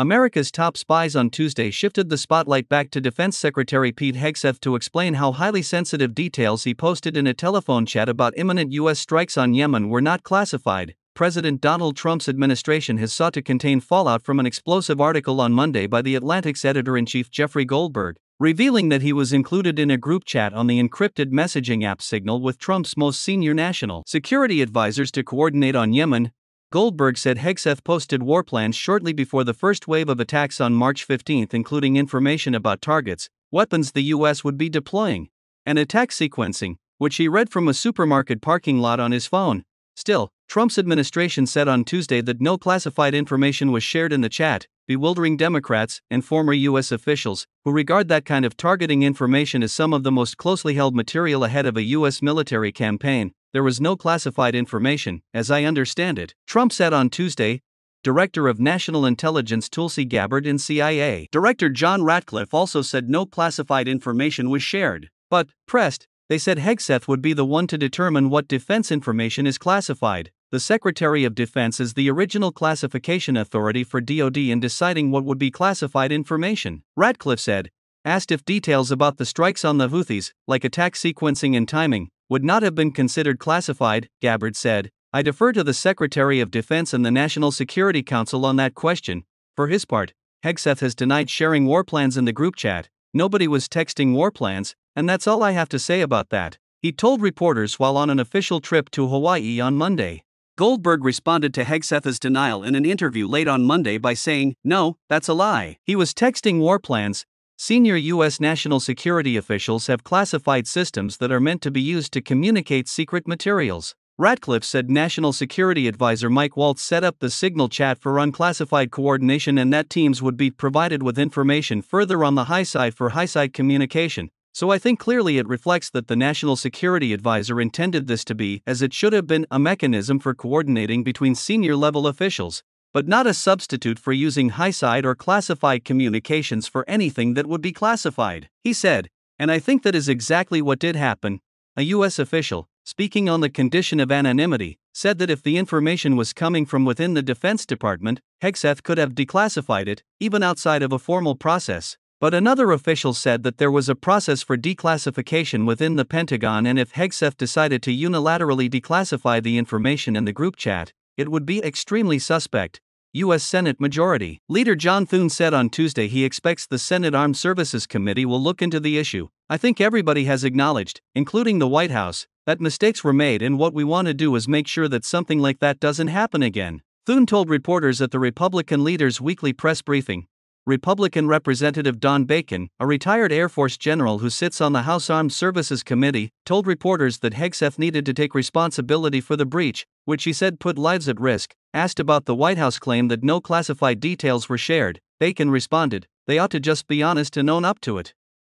America's top spies on Tuesday shifted the spotlight back to Defense Secretary Pete Hegseth to explain how highly sensitive details he posted in a telephone chat about imminent U.S. strikes on Yemen were not classified. President Donald Trump's administration has sought to contain fallout from an explosive article on Monday by The Atlantic's editor-in-chief Jeffrey Goldberg, revealing that he was included in a group chat on the encrypted messaging app Signal with Trump's most senior national security advisors to coordinate on Yemen. Goldberg said Hegseth posted war plans shortly before the first wave of attacks on March 15, including information about targets, weapons the U.S. would be deploying, and attack sequencing, which he read from a supermarket parking lot on his phone. Still, Trump's administration said on Tuesday that no classified information was shared in the chat, bewildering Democrats and former U.S. officials, who regard that kind of targeting information as some of the most closely held material ahead of a U.S. military campaign. There was no classified information, as I understand it, Trump said on Tuesday. Director of National Intelligence Tulsi Gabbard and CIA Director John Ratcliffe also said no classified information was shared. But, pressed, they said Hegseth would be the one to determine what defense information is classified. The Secretary of Defense is the original classification authority for DoD in deciding what would be classified information, Ratcliffe said. Asked if details about the strikes on the Houthis, like attack sequencing and timing, would not have been considered classified, Gabbard said, I defer to the Secretary of Defense and the National Security Council on that question. For his part, Hegseth has denied sharing war plans in the group chat. Nobody was texting war plans, and that's all I have to say about that, he told reporters while on an official trip to Hawaii on Monday. Goldberg responded to Hegseth's denial in an interview late on Monday by saying, no, that's a lie. He was texting war plans. Senior U.S. national security officials have classified systems that are meant to be used to communicate secret materials. Ratcliffe said National Security Advisor Mike Waltz set up the Signal chat for unclassified coordination and that teams would be provided with information further on the high side for high-side communication. So I think clearly it reflects that the National Security Advisor intended this to be, as it should have been, a mechanism for coordinating between senior-level officials, but not a substitute for using high-side or classified communications for anything that would be classified, he said, and I think that is exactly what did happen. A U.S. official, speaking on the condition of anonymity, said that if the information was coming from within the Defense Department, Hegseth could have declassified it, even outside of a formal process. But another official said that there was a process for declassification within the Pentagon, and if Hegseth decided to unilaterally declassify the information in the group chat, it would be extremely suspect. U.S. Senate Majority Leader John Thune said on Tuesday he expects the Senate Armed Services Committee will look into the issue. I think everybody has acknowledged, including the White House, that mistakes were made, and what we want to do is make sure that something like that doesn't happen again, Thune told reporters at the Republican leader's weekly press briefing. Republican Representative Don Bacon, a retired Air Force general who sits on the House Armed Services Committee, told reporters that Hegseth needed to take responsibility for the breach, which he said put lives at risk. Asked about the White House claim that no classified details were shared, Bacon responded, they ought to just be honest and own up to it.